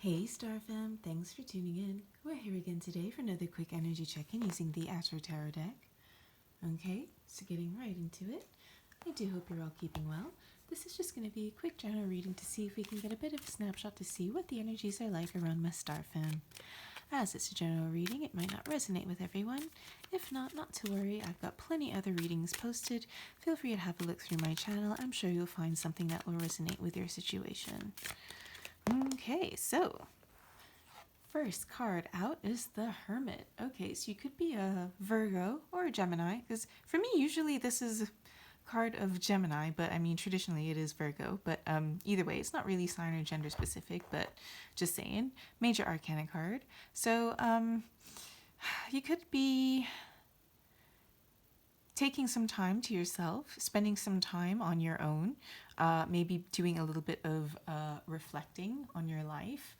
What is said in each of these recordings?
Hey Star Fam, thanks for tuning in. We're here again today for another quick energy check-in using the Astro Tarot deck. Okay, so getting right into it. I do hope you're all keeping well. This is just going to be a quick general reading to see if we can get a bit of a snapshot to see what the energies are like around my Star Fam. As it's a general reading, it might not resonate with everyone. If not to worry, I've got plenty other readings posted. Feel free to have a look through my channel. I'm sure you'll find something that will resonate with your situation. Okay, so first card out is the Hermit. Okay, so you could be a Virgo or a Gemini, because for me, usually this is a card of Gemini, but I mean, traditionally it is Virgo, but either way, it's not really sign or gender specific, but just saying, major arcana card. So you could be taking some time to yourself, spending some time on your own, maybe doing a little bit of reflecting on your life,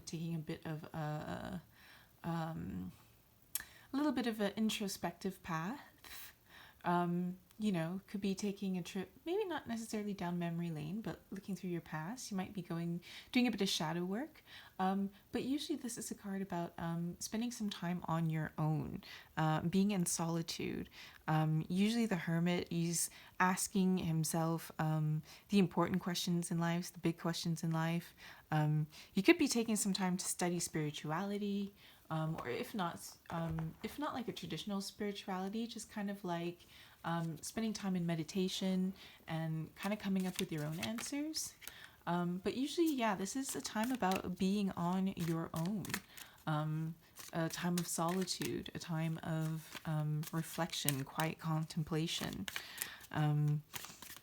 taking a bit of a little bit of an introspective path. Could be taking a trip, maybe not necessarily down memory lane, but looking through your past. You might be doing a bit of shadow work. But usually this is a card about spending some time on your own, being in solitude. Usually the Hermit is asking himself the important questions in life, the big questions in life. You could be taking some time to study spirituality, or if not like a traditional spirituality, just kind of like spending time in meditation and kind of coming up with your own answers. But usually, yeah, this is a time about being on your own, a time of solitude, a time of reflection, quiet contemplation.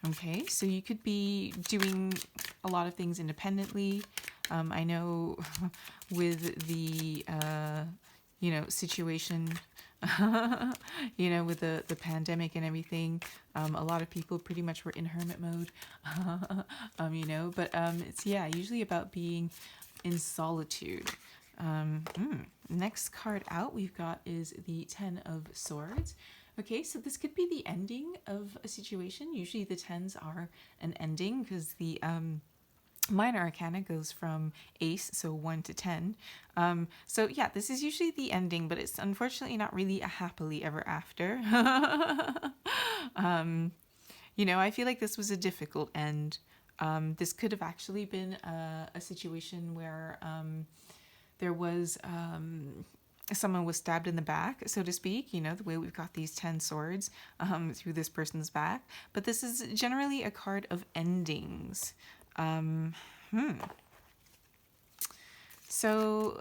Okay, so you could be doing a lot of things independently. I know with the situation, with the pandemic and everything, a lot of people pretty much were in hermit mode. But it's usually about being in solitude. Next card out we've got is the Ten of Swords. Okay, so this could be the ending of a situation. Usually the tens are an ending because the minor arcana goes from ace, so 1 to 10. This is usually the ending, but it's unfortunately not really a happily ever after. I feel like this was a difficult end. This could have actually been a situation where there was someone was stabbed in the back, so to speak, the way we've got these 10 swords through this person's back. But this is generally a card of endings. So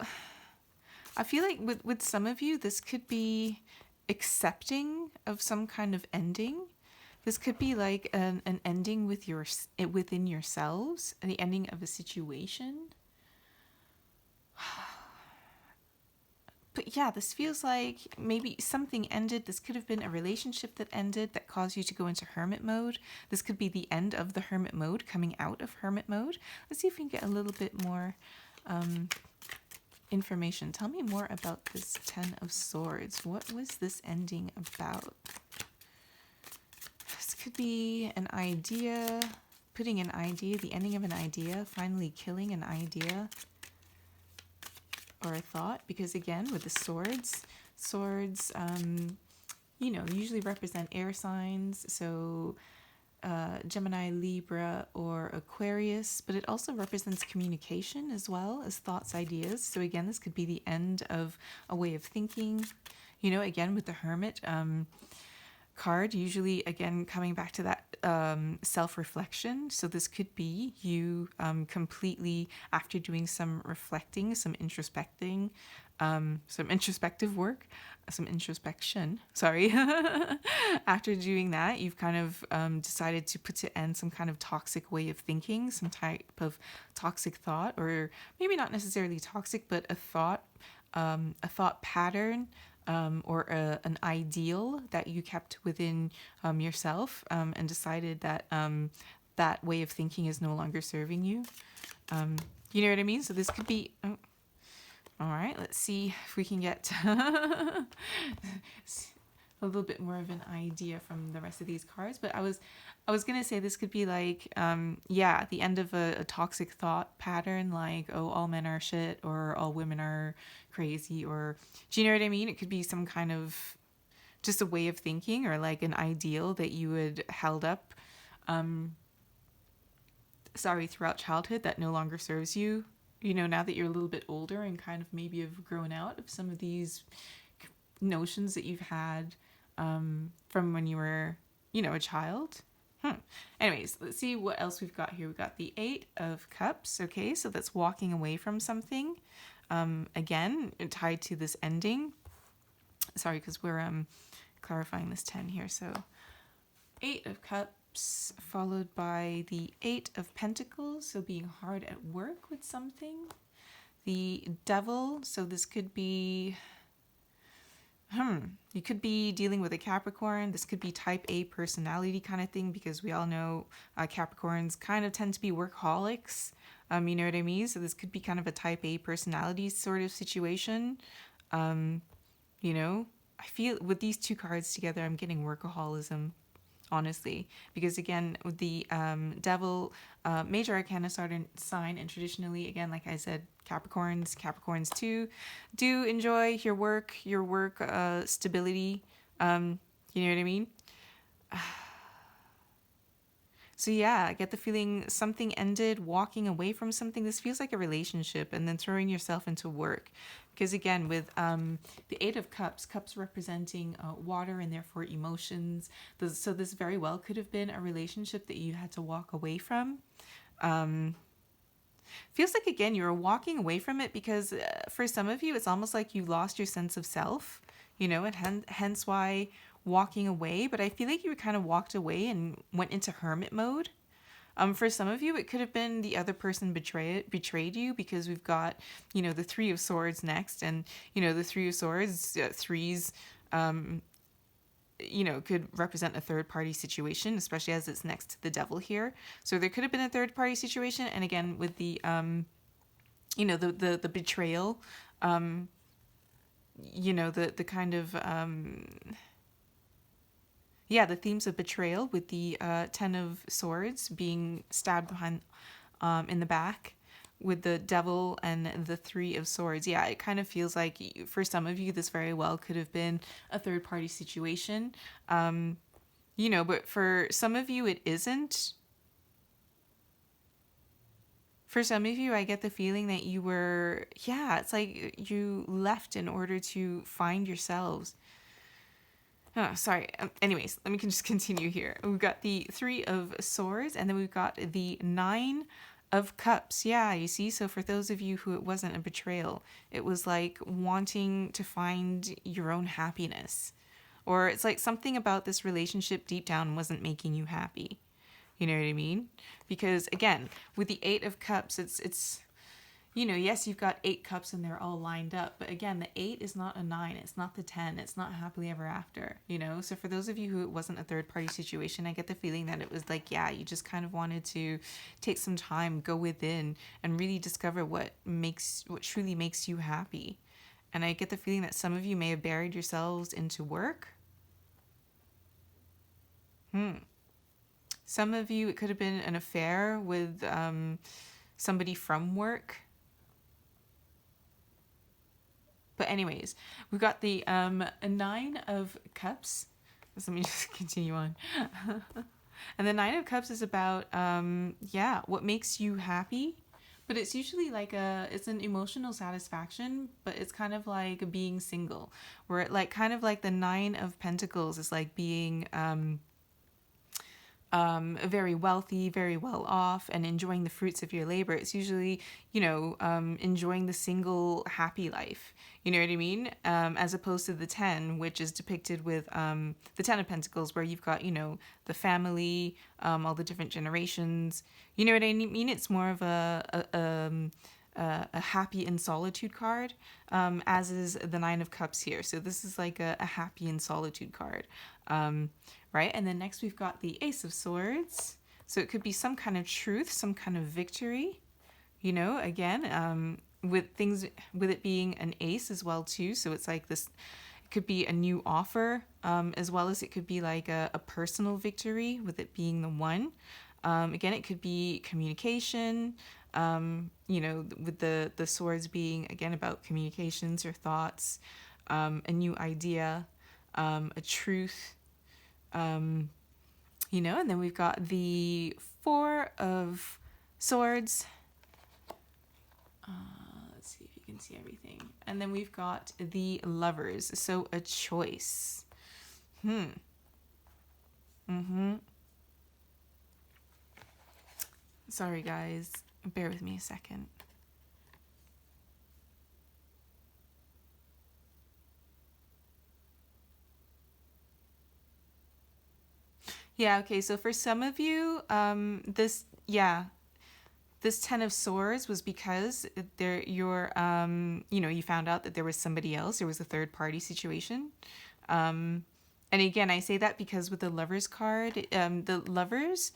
I feel like with some of you, this could be accepting of some kind of ending. This could be like an ending within yourselves, the ending of a situation. But yeah, this feels like maybe something ended. This could have been a relationship that ended that caused you to go into hermit mode. This could be the end of the hermit mode, coming out of hermit mode. Let's see if we can get a little bit more information. Tell me more about this Ten of Swords. What was this ending about? This could be an idea, the ending of an idea, finally killing an idea or a thought, because again, with the swords usually represent air signs, so Gemini, Libra, or Aquarius, but it also represents communication as well as thoughts, ideas. So again, this could be the end of a way of thinking, again with the Hermit card, usually again coming back to that self-reflection. So this could be you completely, after doing some reflecting, some introspecting, some introspective work, some introspection, sorry. After doing that, you've kind of decided to put to end some kind of toxic way of thinking, some type of toxic thought, or maybe not necessarily toxic, but a thought pattern, or an ideal that you kept within yourself, and decided that that way of thinking is no longer serving you. You know what I mean? So this could be... all right, let's see if we can get a little bit more of an idea from the rest of these cards. But I was gonna say this could be like, yeah, at the end of a toxic thought pattern, like, oh, all men are shit, or all women are crazy, or do you know what I mean? It could be some kind of just a way of thinking, or like an ideal that you had held up, throughout childhood that no longer serves you. You know, now that you're a little bit older and kind of maybe have grown out of some of these notions that you've had from when you were, you know, a child. Anyways, let's see what else we've got here. We've got the Eight of Cups. Okay, so that's walking away from something. Again, tied to this ending. Sorry, because we're clarifying this 10 here. So Eight of Cups followed by the Eight of Pentacles. So being hard at work with something. The Devil. So this could be... You could be dealing with a Capricorn. This could be type A personality kind of thing, because we all know Capricorns kind of tend to be workaholics. You know what I mean? So this could be kind of a type A personality sort of situation. You know, I feel with these two cards together, I'm getting workaholism, honestly, because again, with the Devil, major arcana sign, and traditionally, again, like I said, Capricorns too, do enjoy your work stability. You know what I mean? So yeah, I get the feeling something ended, walking away from something. This feels like a relationship, and then throwing yourself into work. Because again, with the Eight of Cups representing water and therefore emotions. So this very well could have been a relationship that you had to walk away from. Feels like, again, you're walking away from it because for some of you, it's almost like you lost your sense of self, you know, and hence why walking away. But I feel like you kind of walked away and went into hermit mode. For some of you, it could have been the other person betrayed you, because we've got, you know, the Three of Swords next. And, you know, the Three of Swords, threes, you know, could represent a third party situation, especially as it's next to the Devil here. So there could have been a third party situation. And again, with the, you know, the betrayal, you know, the kind of, the themes of betrayal with the Ten of Swords being stabbed behind in the back, with the Devil and the Three of Swords. Yeah, it kind of feels like for some of you, this very well could have been a third party situation. You know, but for some of you, it isn't. For some of you, I get the feeling that you were, it's like you left in order to find yourselves. Oh, sorry. Anyways, let me just continue here. We've got the Three of Swords, and then we've got the Nine of Cups. Yeah, you see? So for those of you who it wasn't a betrayal, it was like wanting to find your own happiness. Or it's like something about this relationship deep down wasn't making you happy. You know what I mean? Because again, with the Eight of Cups, it's you know, yes, you've got 8 cups and they're all lined up. But again, the 8 is not a 9. It's not the 10. It's not happily ever after, you know? So for those of you who it wasn't a third party situation, I get the feeling that it was like, yeah, you just kind of wanted to take some time, go within, and really discover what truly makes you happy. And I get the feeling that some of you may have buried yourselves into work. Some of you, it could have been an affair with somebody from work. But anyways, we've got the Nine of Cups. So let me just continue on. And the Nine of Cups is about, what makes you happy. But it's usually like it's an emotional satisfaction, but it's kind of like being single. Where it like kind of like the Nine of Pentacles is like being very wealthy, very well off, and enjoying the fruits of your labor. It's usually, you know, enjoying the single happy life. You know what I mean? As opposed to the 10, which is depicted with the 10 of Pentacles, where you've got, you know, the family, all the different generations. You know what I mean? It's more of a happy in solitude card, as is the Nine of Cups here. So this is like a happy in solitude card, right? And then next we've got the Ace of Swords. So it could be some kind of truth, some kind of victory, you know, again, with it being an ace as well too. So it's like this, It could be a new offer, as well as it could be like a personal victory with it being the one. Again, it could be communication, with the swords being, again, about communications or thoughts, a new idea, a truth, and then we've got the Four of Swords. Let's see if you can see everything. And then we've got the Lovers. So a choice. Sorry, guys. Bear with me a second. Yeah, okay. So for some of you, this Ten of Swords was because you found out that there was somebody else. There was a third party situation. And again, I say that because with the Lovers card, the Lovers,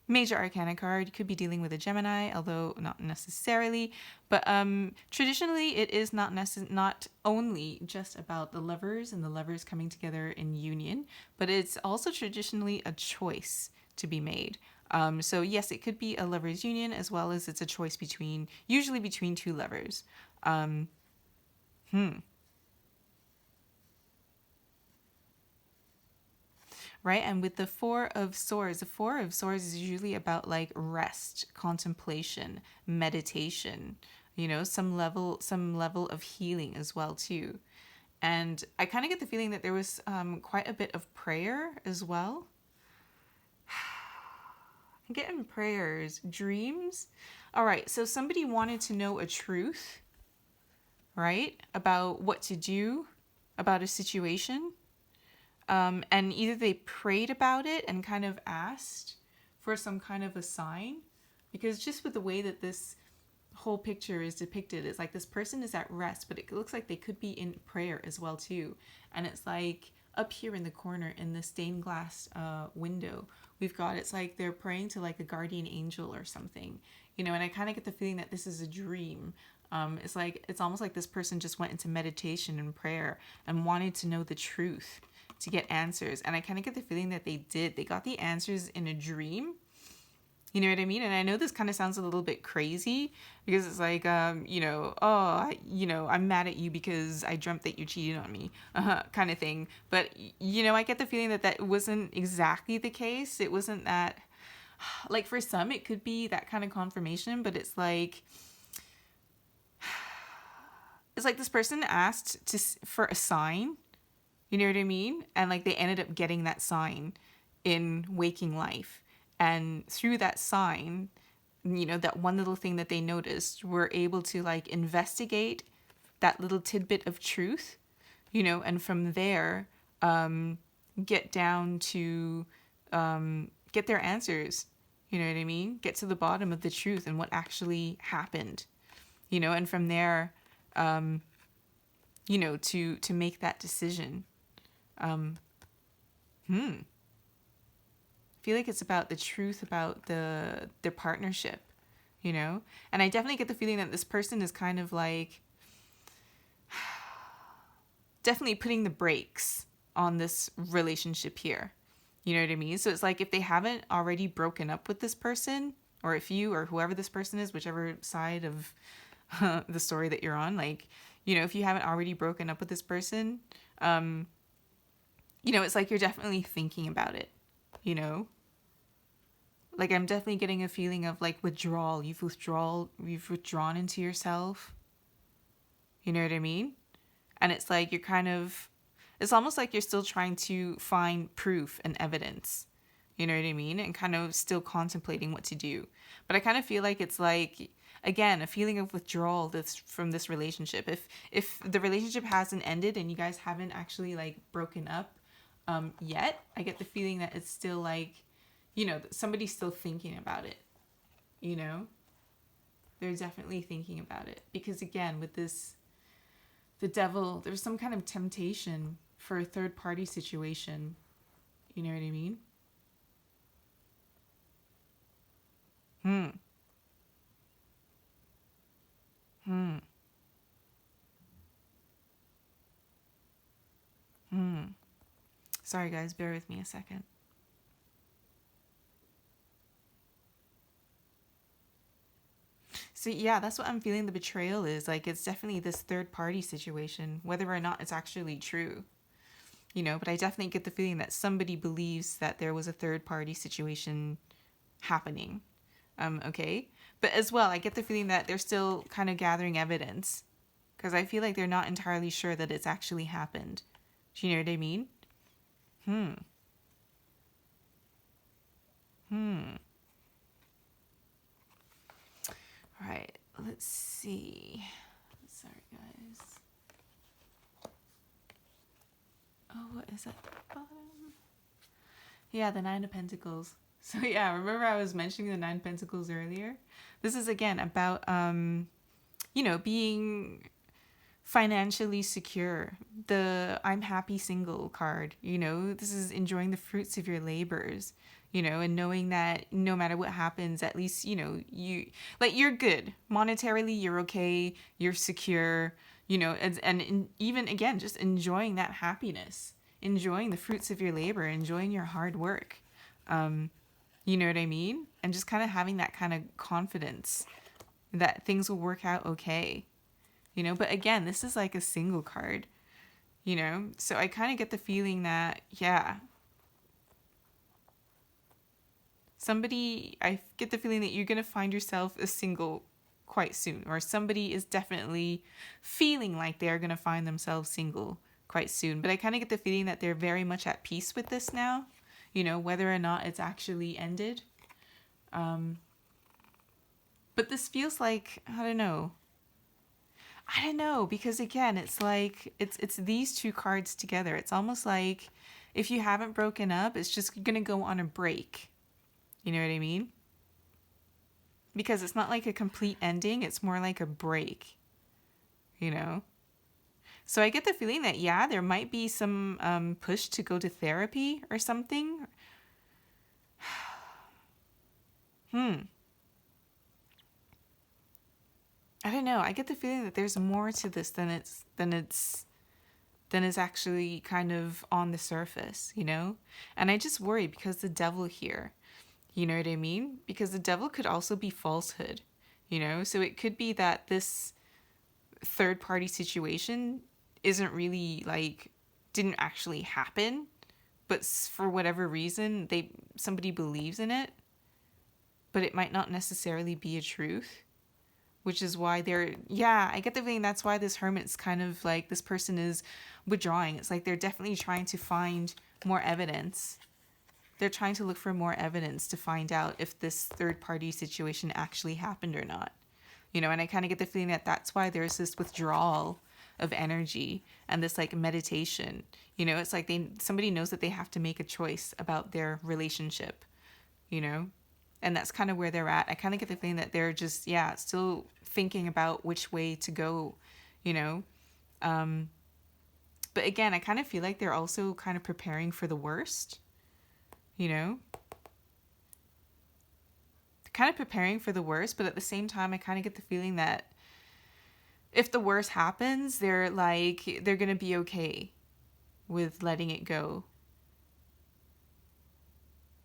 major arcana card, could be dealing with a Gemini, although not necessarily. But traditionally, it is not only just about the lovers and the lovers coming together in union, but it's also traditionally a choice to be made. So yes, it could be a lovers union, as well as it's a choice usually between two lovers. Right? And with the Four of Swords is usually about like rest, contemplation, meditation, some level of healing as well too. And I kind of get the feeling that there was quite a bit of prayer as well. I'm getting prayers, dreams. All right, so somebody wanted to know a truth, right? About what to do about a situation. And either they prayed about it and kind of asked for some kind of a sign, because just with the way that this whole picture is depicted, it's like this person is at rest, but it looks like they could be in prayer as well too. And it's like up here in the corner in the stained glass window, it's like they're praying to like a guardian angel or something, and I kind of get the feeling that this is a dream. It's almost like this person just went into meditation and prayer and wanted to know the truth, to get answers. And I kind of get the feeling that they got the answers in a dream. You know what I mean? And I know this kind of sounds a little bit crazy, because it's like, I'm mad at you because I dreamt that you cheated on me, kind of thing. But, I get the feeling that wasn't exactly the case. It wasn't that, like for some, it could be that kind of confirmation, but it's like this person asked for a sign. You know what I mean? And like they ended up getting that sign in waking life. And through that sign, that one little thing that they noticed, were able to like investigate that little tidbit of truth, and from there, get down to get their answers. You know what I mean? Get to the bottom of the truth and what actually happened. And from there, to make that decision. I feel like it's about the truth about their partnership, and I definitely get the feeling that this person is kind of like definitely putting the brakes on this relationship here. You know what I mean? So it's like if they haven't already broken up with this person, or if you or whoever this person is, whichever side of the story that you're on, like, if you haven't already broken up with this person, it's like you're definitely thinking about it, Like I'm definitely getting a feeling of like withdrawal. You've withdrawn into yourself. You know what I mean? And it's like it's almost like you're still trying to find proof and evidence. You know what I mean? And kind of still contemplating what to do. But I kind of feel like it's like, again, a feeling of withdrawal from this relationship. If the relationship hasn't ended and you guys haven't actually like broken up yet, I get the feeling that it's still like, somebody's still thinking about it. They're definitely thinking about it. Because again, with the devil, there's some kind of temptation for a third party situation. You know what I mean? Sorry guys, bear with me a second. So yeah, that's what I'm feeling the betrayal is. Like, it's definitely this third party situation, whether or not it's actually true. But I definitely get the feeling that somebody believes that there was a third party situation happening. Okay. But as well, I get the feeling that they're still kind of gathering evidence because I feel like they're not entirely sure that it's actually happened. Do you know what I mean? All right. Let's see. Sorry, guys. Oh, what is that? Bottom? Yeah, the Nine of Pentacles. So yeah, remember I was mentioning the Nine of Pentacles earlier? This is again about being financially secure. The I'm happy single card, this is enjoying the fruits of your labors, and knowing that no matter what happens, at least, you're good. Monetarily, you're okay, you're secure, and even again, just enjoying that happiness, enjoying the fruits of your labor, enjoying your hard work. You know what I mean? And just kind of having that kind of confidence that things will work out okay. But again, this is like a single card, so I kind of get the feeling that, yeah, I get the feeling that you're going to find yourself a single quite soon, or somebody is definitely feeling like they're going to find themselves single quite soon. But I kind of get the feeling that they're very much at peace with this now, whether or not it's actually ended. But this feels like, I don't know, because again, it's like it's these two cards together. It's almost like if you haven't broken up, it's just going to go on a break. You know what I mean? Because it's not like a complete ending, it's more like a break. So I get the feeling that, yeah, there might be some push to go to therapy or something. I don't know. I get the feeling that there's more to this than is actually kind of on the surface, And I just worry because the devil here, you know what I mean? Because the devil could also be falsehood, So it could be that this third party situation isn't really didn't actually happen, but for whatever reason, somebody believes in it, but it might not necessarily be a truth. Which is why I get the feeling that's why this hermit's kind of like, this person is withdrawing. It's like they're definitely trying to find more evidence. They're trying to look for more evidence to find out if this third party situation actually happened or not. And I kind of get the feeling that that's why there's this withdrawal of energy and this meditation. It's like somebody knows that they have to make a choice about their relationship, And that's kind of where they're at. I kind of get the feeling that they're just, still thinking about which way to go, But again, I kind of feel like they're also kind of preparing for the worst, Kind of preparing for the worst, but at the same time, I kind of get the feeling that if the worst happens, they're going to be okay with letting it go.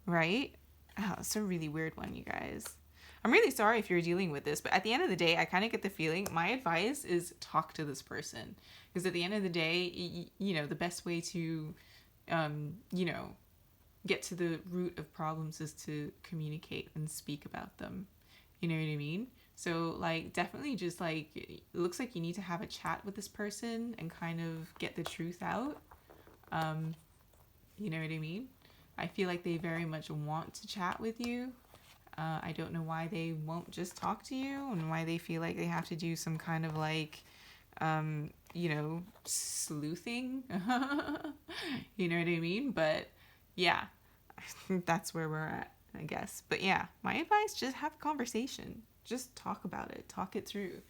Right? Oh, it's a really weird one, you guys. I'm really sorry if you're dealing with this, but at the end of the day, I kind of get the feeling my advice is talk to this person. Because at the end of the day, the best way to, get to the root of problems is to communicate and speak about them. You know what I mean? So, definitely just, it looks like you need to have a chat with this person and kind of get the truth out. You know what I mean? I feel like they very much want to chat with you. I don't know why they won't just talk to you and why they feel like they have to do some kind of sleuthing. You know what I mean? But yeah, that's where we're at, I guess. But yeah, my advice, just have a conversation. Just talk about it. Talk it through.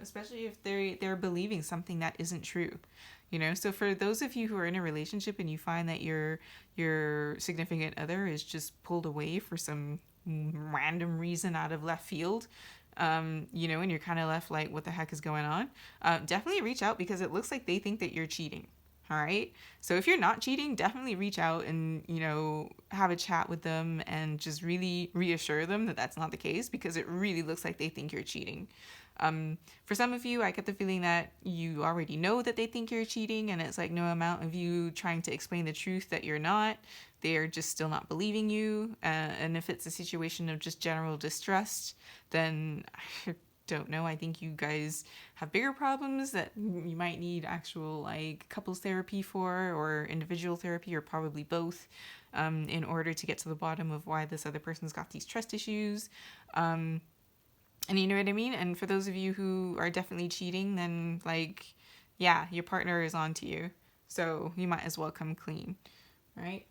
Especially if they're believing something that isn't true. So for those of you who are in a relationship and you find that your significant other is just pulled away for some random reason out of left field, and you're kind of left like, what the heck is going on? Definitely reach out, because it looks like they think that you're cheating. All right. So if you're not cheating, definitely reach out and, you know, have a chat with them and just really reassure them that that's not the case, because it really looks like they think you're cheating. For some of you, I get the feeling that you already know that they think you're cheating, and it's like no amount of you trying to explain the truth that you're not. They're just still not believing you. And if it's a situation of just general distrust, then I don't know. I think you guys have bigger problems that you might need actual like couples therapy for, or individual therapy, or probably both, in order to get to the bottom of why this other person's got these trust issues. And you know what I mean? And for those of you who are definitely cheating, then like, yeah, your partner is onto you. So you might as well come clean, right?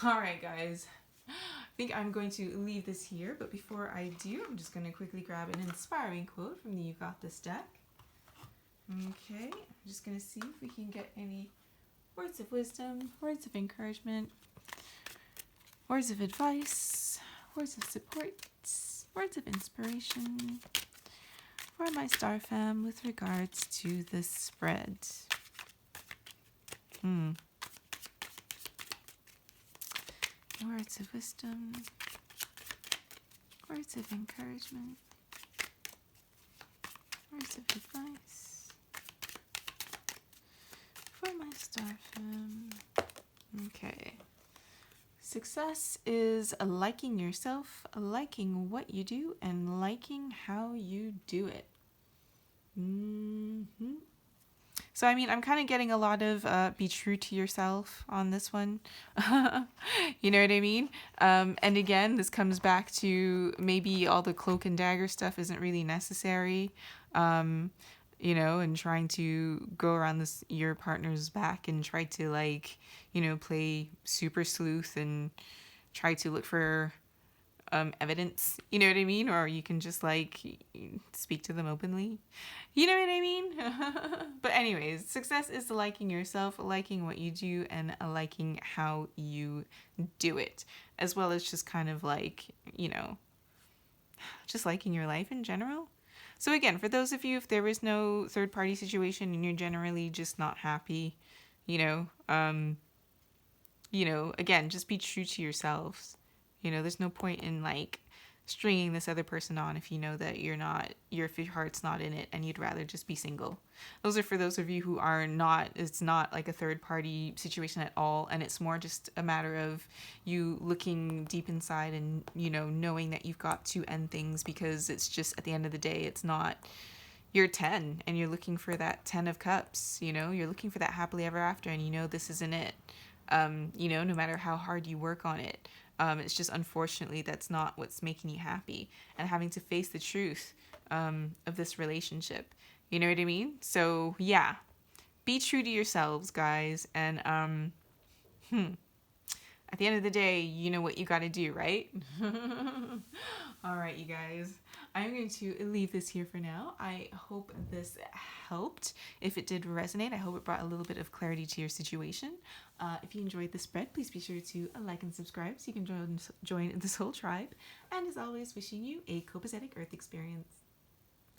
All right, guys. I think I'm going to leave this here, but before I do, I'm just going to quickly grab an inspiring quote from the You Got This deck. Okay, I'm just going to see if we can get any words of wisdom, words of encouragement, words of advice, words of support, words of inspiration for my star fam with regards to the spread. Words of wisdom, words of encouragement, words of advice for my star fam. Okay. Success is liking yourself, liking what you do, and liking how you do it. So, I mean, I'm kind of getting a lot of be true to yourself on this one. You know what I mean? And again, this comes back to maybe all the cloak and dagger stuff isn't really necessary. You know, and trying to go around your partner's back and try to like, you know, play super sleuth and try to look for evidence, you know what I mean? Or you can just like speak to them openly, you know what I mean? But anyways, success is liking yourself, liking what you do, and liking how you do it, as well as just kind of like, you know, just liking your life in general. So again, for those of you, if there is no third party situation and you're generally just not happy, you know, again, just be true to yourselves. You know, there's no point in like stringing this other person on if you know that if your heart's not in it and you'd rather just be single. Those are for those of you who are not, it's not like a third party situation at all. And it's more just a matter of you looking deep inside and, you know, knowing that you've got to end things, because it's just at the end of the day, it's not, you're 10 and you're looking for that 10 of cups, you know, you're looking for that happily ever after, and you know, this isn't it. You know, no matter how hard you work on it. It's just unfortunately that's not what's making you happy, and having to face the truth of this relationship. You know what I mean? So yeah, be true to yourselves, guys. And at the end of the day, you know what you got to do, right? All right, you guys. I'm going to leave this here for now. I hope this helped. If it did resonate, I hope it brought a little bit of clarity to your situation. If you enjoyed the spread, please be sure to like and subscribe so you can join this whole tribe. And as always, wishing you a copacetic Earth experience.